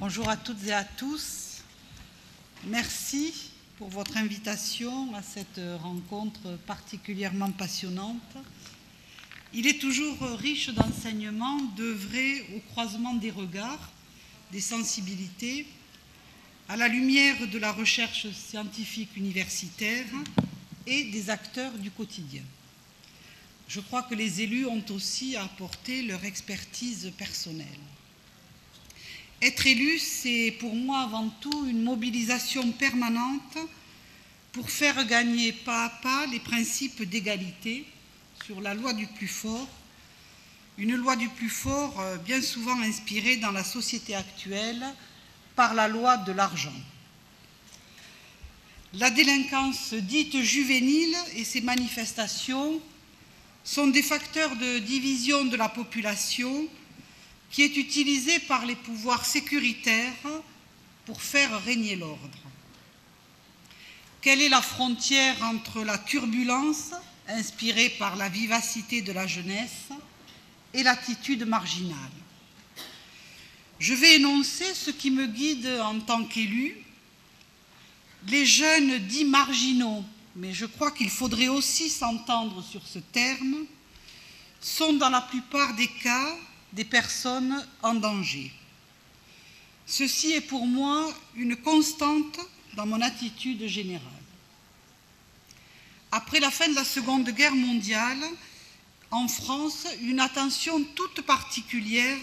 Bonjour à toutes et à tous. Merci pour votre invitation à cette rencontre particulièrement passionnante. Il est toujours riche d'enseignements d'œuvrer au croisement des regards, des sensibilités, à la lumière de la recherche scientifique universitaire et des acteurs du quotidien. Je crois que les élus ont aussi à apporter leur expertise personnelle. Être élu, c'est pour moi avant tout une mobilisation permanente pour faire gagner pas à pas les principes d'égalité sur la loi du plus fort, une loi du plus fort bien souvent inspirée dans la société actuelle par la loi de l'argent. La délinquance dite juvénile et ses manifestations sont des facteurs de division de la population qui est utilisée par les pouvoirs sécuritaires pour faire régner l'ordre. Quelle est la frontière entre la turbulence, inspirée par la vivacité de la jeunesse, et l'attitude marginale? Je vais énoncer ce qui me guide en tant qu'élu. Les jeunes dits marginaux, mais je crois qu'il faudrait aussi s'entendre sur ce terme, sont dans la plupart des cas des personnes en danger. Ceci est pour moi une constante dans mon attitude générale. Après la fin de la Seconde Guerre mondiale, en France, une attention toute particulière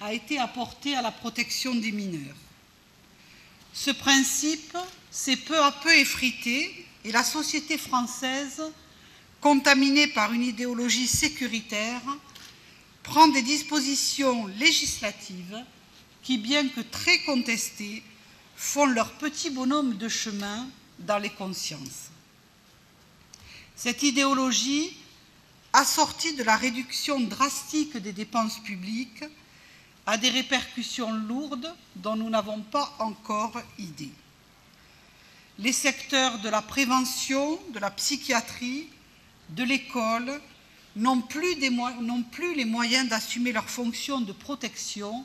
a été apportée à la protection des mineurs. Ce principe s'est peu à peu effrité et la société française, contaminée par une idéologie sécuritaire, prend des dispositions législatives qui, bien que très contestées, font leur petit bonhomme de chemin dans les consciences. Cette idéologie, assortie de la réduction drastique des dépenses publiques, a des répercussions lourdes dont nous n'avons pas encore idée. Les secteurs de la prévention, de la psychiatrie, de l'école n'ont plus les moyens d'assumer leurs fonctions de protection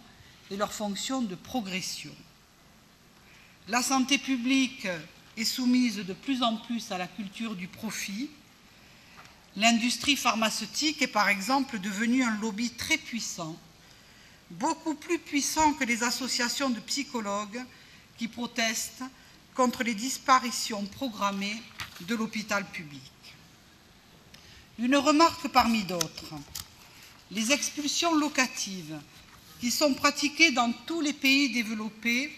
et leurs fonctions de progression. La santé publique est soumise de plus en plus à la culture du profit. L'industrie pharmaceutique est par exemple devenue un lobby très puissant, beaucoup plus puissant que les associations de psychologues qui protestent contre les disparitions programmées de l'hôpital public. Une remarque parmi d'autres. Les expulsions locatives, qui sont pratiquées dans tous les pays développés,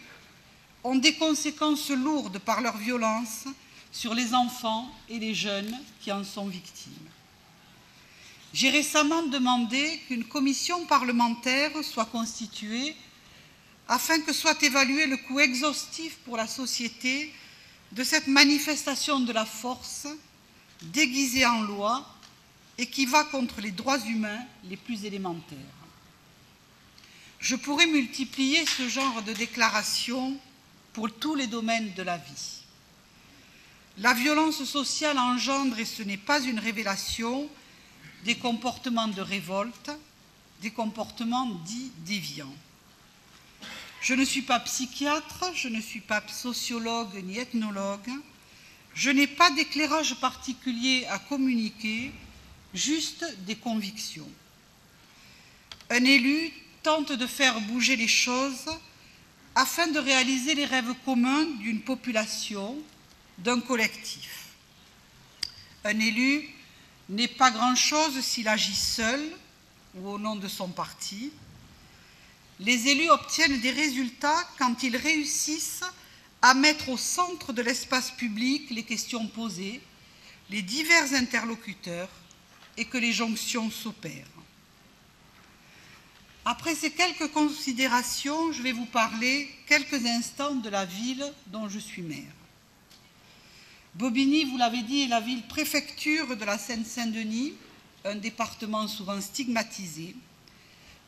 ont des conséquences lourdes par leur violence sur les enfants et les jeunes qui en sont victimes. J'ai récemment demandé qu'une commission parlementaire soit constituée afin que soit évalué le coût exhaustif pour la société de cette manifestation de la force déguisée en loi et qui va contre les droits humains les plus élémentaires. Je pourrais multiplier ce genre de déclarations pour tous les domaines de la vie. La violence sociale engendre, et ce n'est pas une révélation, des comportements de révolte, des comportements dits déviants. Je ne suis pas psychiatre, je ne suis pas sociologue ni ethnologue, je n'ai pas d'éclairage particulier à communiquer, juste des convictions. Un élu tente de faire bouger les choses afin de réaliser les rêves communs d'une population, d'un collectif. Un élu n'est pas grand-chose s'il agit seul ou au nom de son parti. Les élus obtiennent des résultats quand ils réussissent à mettre au centre de l'espace public les questions posées, les divers interlocuteurs, et que les jonctions s'opèrent. Après ces quelques considérations, je vais vous parler quelques instants de la ville dont je suis maire. Bobigny, vous l'avez dit, est la ville-préfecture de la Seine-Saint-Denis, un département souvent stigmatisé,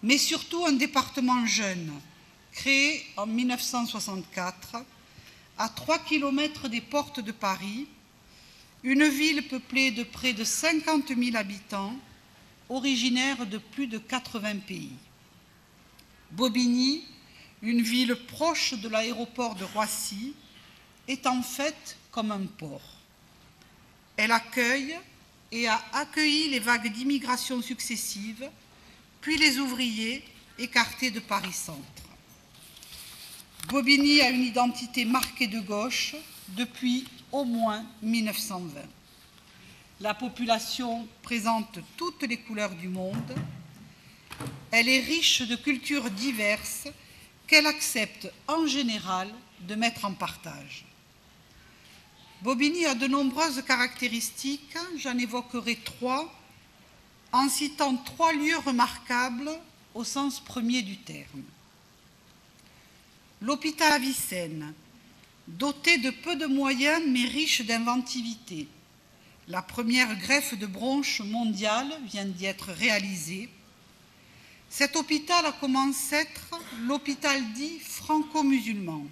mais surtout un département jeune, créé en 1964, à 3 km des portes de Paris, une ville peuplée de près de 50 000 habitants, originaire de plus de 80 pays. Bobigny, une ville proche de l'aéroport de Roissy, est en fait comme un port. Elle accueille et a accueilli les vagues d'immigration successives, puis les ouvriers écartés de Paris-Centre. Bobigny a une identité marquée de gauche depuis au moins 1920. La population présente toutes les couleurs du monde. Elle est riche de cultures diverses qu'elle accepte en général de mettre en partage. Bobigny a de nombreuses caractéristiques, j'en évoquerai 3, en citant 3 lieux remarquables au sens premier du terme. L'hôpital Avicenne, doté de peu de moyens mais riche d'inventivité. La première greffe de bronche mondiale vient d'y être réalisée. Cet hôpital a commencé à être l'hôpital dit franco-musulman,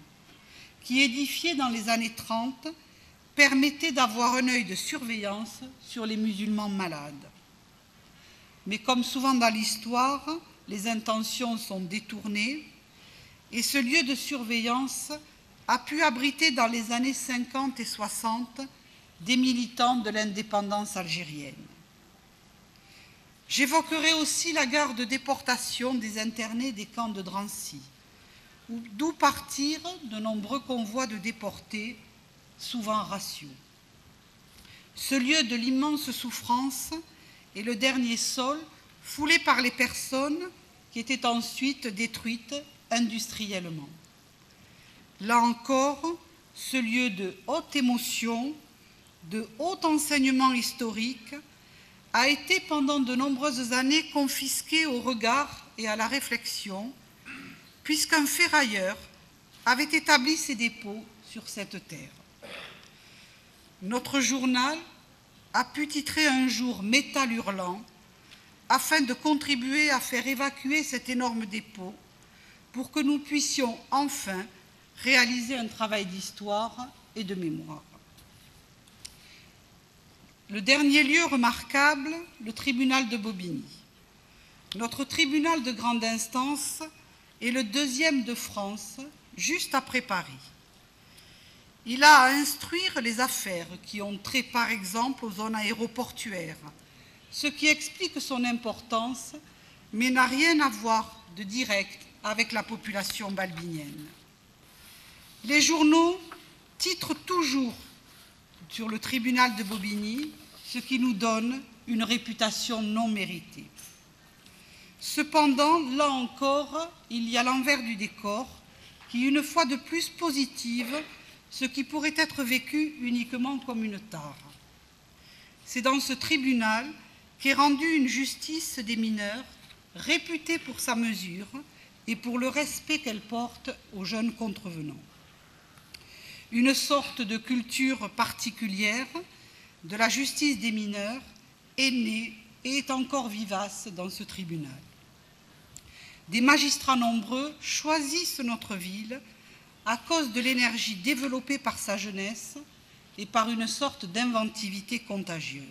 qui, édifié dans les années 30, permettait d'avoir un œil de surveillance sur les musulmans malades. Mais comme souvent dans l'histoire, les intentions sont détournées et ce lieu de surveillance a pu abriter dans les années 50 et 60 des militants de l'indépendance algérienne. J'évoquerai aussi la gare de déportation des internés des camps de Drancy, d'où partirent de nombreux convois de déportés, souvent raciaux. Ce lieu de l'immense souffrance est le dernier sol foulé par les personnes qui étaient ensuite détruites industriellement. Là encore, ce lieu de haute émotion, de haut enseignement historique, a été pendant de nombreuses années confisqué au regard et à la réflexion, puisqu'un ferrailleur avait établi ses dépôts sur cette terre. Notre journal a pu titrer un jour « Métal hurlant » afin de contribuer à faire évacuer cet énorme dépôt pour que nous puissions enfin réaliser un travail d'histoire et de mémoire. Le dernier lieu remarquable, le tribunal de Bobigny. Notre tribunal de grande instance est le 2e de France, juste après Paris. Il a à instruire les affaires qui ont trait par exemple aux zones aéroportuaires, ce qui explique son importance, mais n'a rien à voir de direct avec la population balbinienne. Les journaux titrent toujours sur le tribunal de Bobigny, ce qui nous donne une réputation non méritée. Cependant, là encore, il y a l'envers du décor qui, une fois de plus, positive ce qui pourrait être vécu uniquement comme une tare. C'est dans ce tribunal qu'est rendue une justice des mineurs réputée pour sa mesure et pour le respect qu'elle porte aux jeunes contrevenants. Une sorte de culture particulière de la justice des mineurs est née et est encore vivace dans ce tribunal. Des magistrats nombreux choisissent notre ville à cause de l'énergie développée par sa jeunesse et par une sorte d'inventivité contagieuse.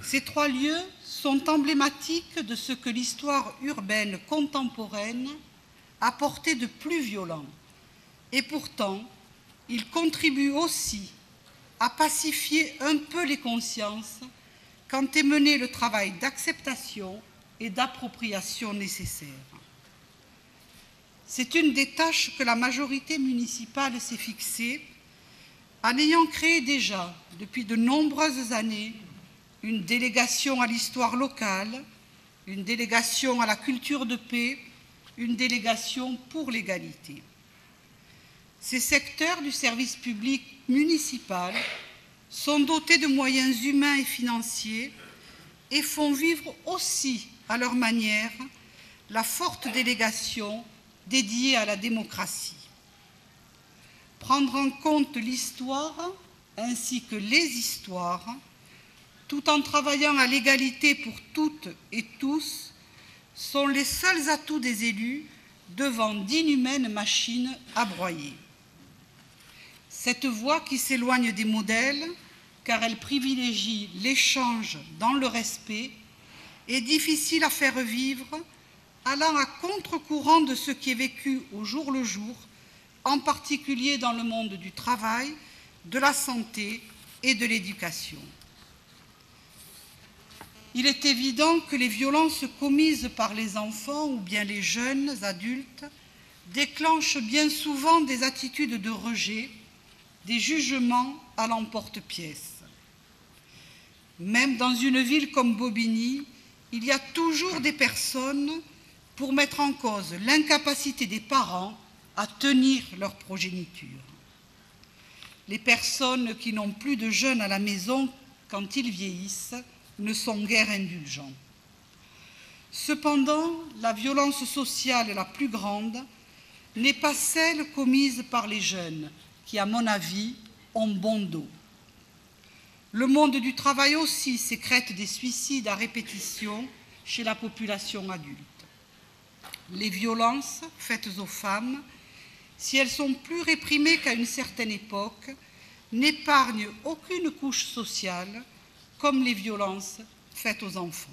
Ces 3 lieux sont emblématiques de ce que l'histoire urbaine contemporaine a porté de plus violent. Et pourtant, ils contribuent aussi à pacifier un peu les consciences quand est mené le travail d'acceptation et d'appropriation nécessaire. C'est une des tâches que la majorité municipale s'est fixée en ayant créé déjà, depuis de nombreuses années, une délégation à l'histoire locale, une délégation à la culture de paix, une délégation pour l'égalité. Ces secteurs du service public municipal sont dotés de moyens humains et financiers et font vivre aussi, à leur manière, la forte délégation dédiée à la démocratie. Prendre en compte l'histoire ainsi que les histoires, tout en travaillant à l'égalité pour toutes et tous, sont les seuls atouts des élus devant d'inhumaines machines à broyer. Cette voie qui s'éloigne des modèles, car elle privilégie l'échange dans le respect, est difficile à faire vivre allant à contre-courant de ce qui est vécu au jour le jour, en particulier dans le monde du travail, de la santé et de l'éducation. Il est évident que les violences commises par les enfants ou bien les jeunes adultes déclenchent bien souvent des attitudes de rejet, des jugements à l'emporte-pièce. Même dans une ville comme Bobigny, il y a toujours des personnes pour mettre en cause l'incapacité des parents à tenir leur progéniture. Les personnes qui n'ont plus de jeunes à la maison quand ils vieillissent ne sont guère indulgents. Cependant, la violence sociale la plus grande n'est pas celle commise par les jeunes, qui, à mon avis, ont bon dos. Le monde du travail aussi sécrète des suicides à répétition chez la population adulte. Les violences faites aux femmes, si elles sont plus réprimées qu'à une certaine époque, n'épargnent aucune couche sociale, comme les violences faites aux enfants.